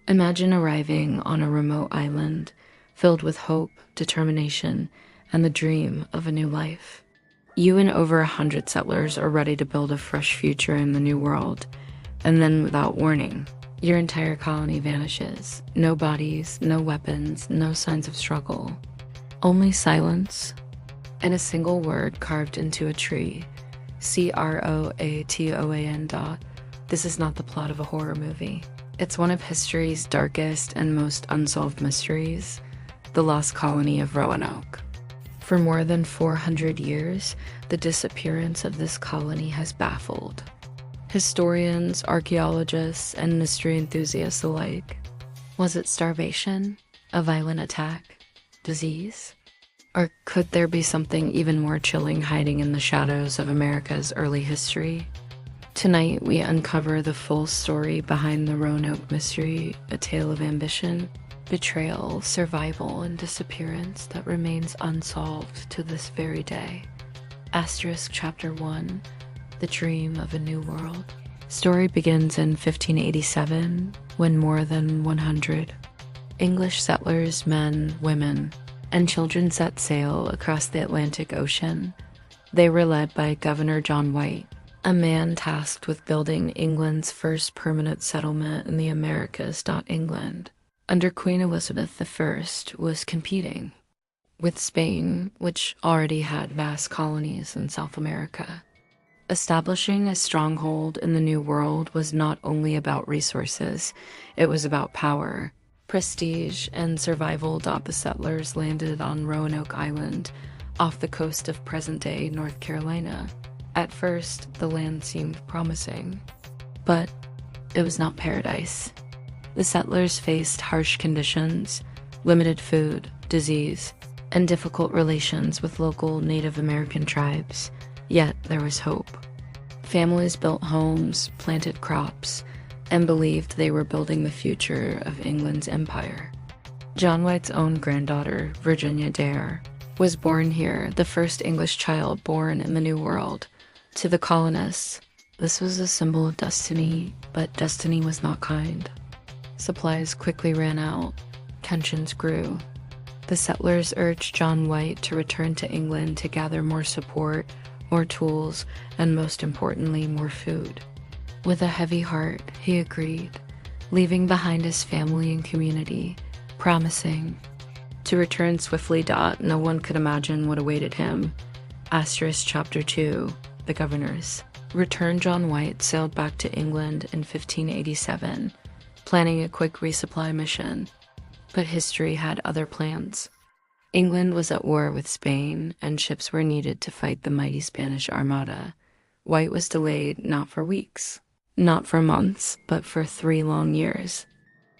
Imagine arriving on a remote island filled with hope, determination, and the dream of a new life. You and over 100 settlers are ready to build a fresh future in the new world, and then without warning, your entire colony vanishes. No bodies, no weapons, no signs of struggle. Only silence and a single word carved into a tree. CROATOAN. This is not the plot of a horror movie. It's one of history's darkest and most unsolved mysteries, the lost colony of Roanoke. For more than 400 years, the disappearance of this colony has baffled historians, archaeologists, and mystery enthusiasts alike. Was it starvation? A violent attack? Disease? Or could there be something even more chilling hiding in the shadows of America's early history? Tonight, we uncover the full story behind the Roanoke mystery, a tale of ambition, betrayal, survival, and disappearance that remains unsolved to this very day. Asterisk Chapter 1, The Dream of a New World. Story begins in 1587, when more than 100 English settlers, men, women, and children set sail across the Atlantic Ocean. They were led by Governor John White, a man tasked with building England's first permanent settlement in the Americas. England, under Queen Elizabeth I, was competing with Spain, which already had vast colonies in South America. Establishing a stronghold in the New World was not only about resources, it was about power, prestige, and survival. The settlers landed on Roanoke Island, off the coast of present-day North Carolina. At first, the land seemed promising, but it was not paradise. The settlers faced harsh conditions, limited food, disease, and difficult relations with local Native American tribes. Yet there was hope. Families built homes, planted crops, and believed they were building the future of England's empire. John White's own granddaughter, Virginia Dare, was born here, the first English child born in the New World. To the colonists, this was a symbol of destiny, but destiny was not kind. Supplies quickly ran out. Tensions grew. The settlers urged John White to return to England to gather more support, more tools, and most importantly, more food. With a heavy heart, he agreed, leaving behind his family and community, promising to return swiftly. No one could imagine what awaited him. Asterisk Chapter 2, The Governors. Returned John White sailed back to England in 1587, planning a quick resupply mission. But history had other plans. England was at war with Spain, and ships were needed to fight the mighty Spanish Armada. White was delayed not for weeks, not for months, but for 3 long years.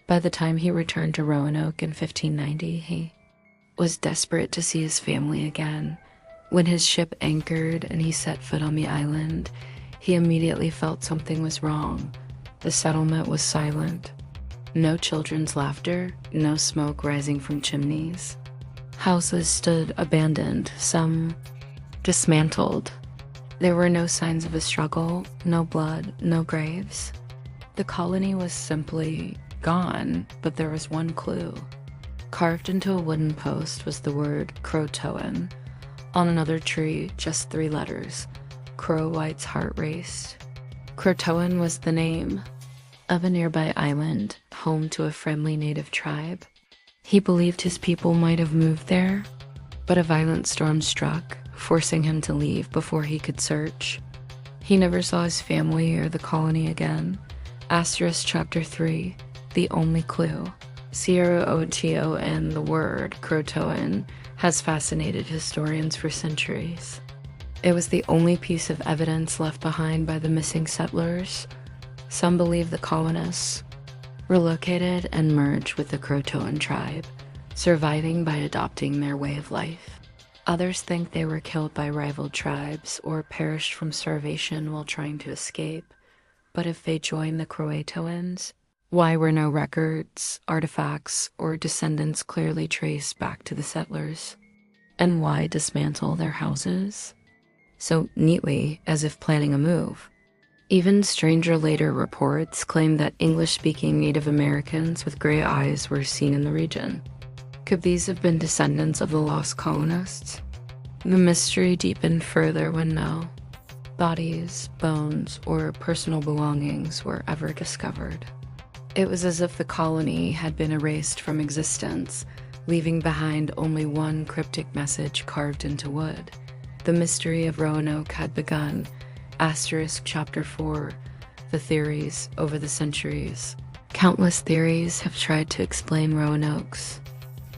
By the time he returned to Roanoke in 1590, he was desperate to see his family again. When his ship anchored and he set foot on the island, he immediately felt something was wrong. The settlement was silent. No children's laughter, no smoke rising from chimneys. Houses stood abandoned, some dismantled. There were no signs of a struggle, no blood, no graves. The colony was simply gone, but there was one clue. Carved into a wooden post was the word CROATOAN. On another tree, just 3 letters. Crow White's heart raced. CROATOAN was the name of a nearby island, home to a friendly native tribe. He believed his people might have moved there, but a violent storm struck, forcing him to leave before he could search. He never saw his family or the colony again. Asterisk Chapter 3, The Only Clue. CROATOAN, the word CROATOAN, has fascinated historians for centuries. It was the only piece of evidence left behind by the missing settlers. Some believe the colonists relocated and merged with the CROATOAN tribe, surviving by adopting their way of life. Others think they were killed by rival tribes or perished from starvation while trying to escape. But if they joined the CROATOANs, why were no records, artifacts, or descendants clearly traced back to the settlers? And why dismantle their houses so neatly, as if planning a move? Even stranger later reports claim that English-speaking Native Americans with gray eyes were seen in the region. Could these have been descendants of the lost colonists? The mystery deepened further when no bodies, bones, or personal belongings were ever discovered. It was as if the colony had been erased from existence, leaving behind only one cryptic message carved into wood. The mystery of Roanoke had begun. Chapter 4. The theories over the centuries. Countless theories have tried to explain Roanoke's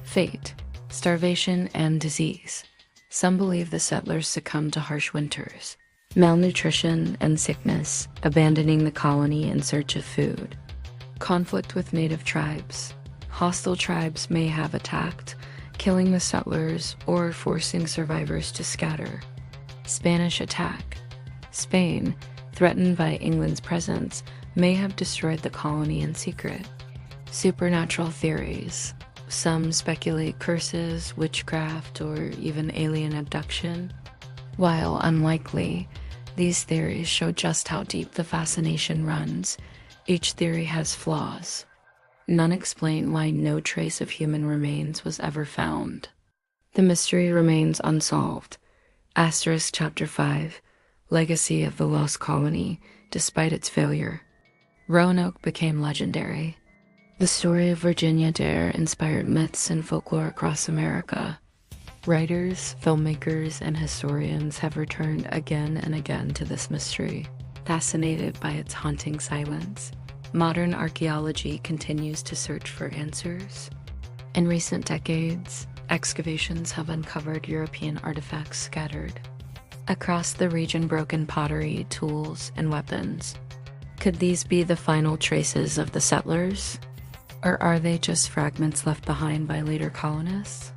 fate, starvation, and disease. Some believe the settlers succumbed to harsh winters, malnutrition, and sickness, abandoning the colony in search of food. Conflict with native tribes. Hostile tribes may have attacked, killing the settlers or forcing survivors to scatter. Spanish attack. Spain, threatened by England's presence, may have destroyed the colony in secret. Supernatural theories. Some speculate curses, witchcraft, or even alien abduction. While unlikely, these theories show just how deep the fascination runs. Each theory has flaws. None explain why no trace of human remains was ever found. The mystery remains unsolved. Chapter 5. Legacy of the Lost Colony, despite its failure. Roanoke became legendary. The story of Virginia Dare inspired myths and folklore across America. Writers, filmmakers, and historians have returned again and again to this mystery, fascinated by its haunting silence. Modern archaeology continues to search for answers. In recent decades, excavations have uncovered European artifacts scattered across the region, broken pottery, tools, and weapons. Could these be the final traces of the settlers? Or are they just fragments left behind by later colonists?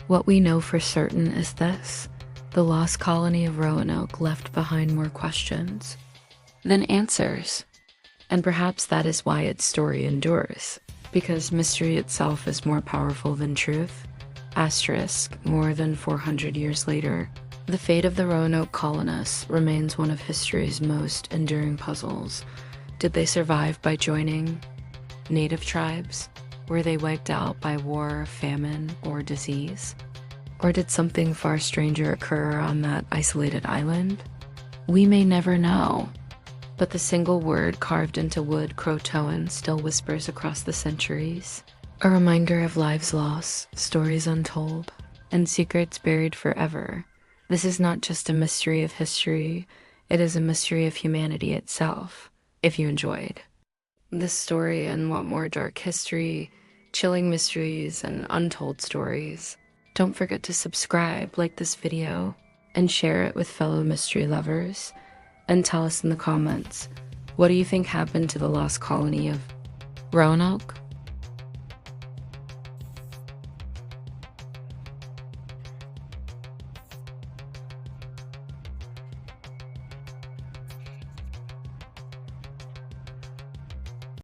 What we know for certain is this: the lost colony of Roanoke left behind more questions than answers. And perhaps that is why its story endures, because mystery itself is more powerful than truth. More than 400 years later, the fate of the Roanoke colonists remains one of history's most enduring puzzles. Did they survive by joining native tribes? Were they wiped out by war, famine, or disease? Or did something far stranger occur on that isolated island? We may never know, but the single word carved into wood, CROATOAN, still whispers across the centuries. A reminder of lives lost, stories untold, and secrets buried forever. This is not just a mystery of history, it is a mystery of humanity itself. If you enjoyed this story and want more dark history, chilling mysteries, and untold stories, don't forget to subscribe, like this video, and share it with fellow mystery lovers. And tell us in the comments, what do you think happened to the lost colony of Roanoke?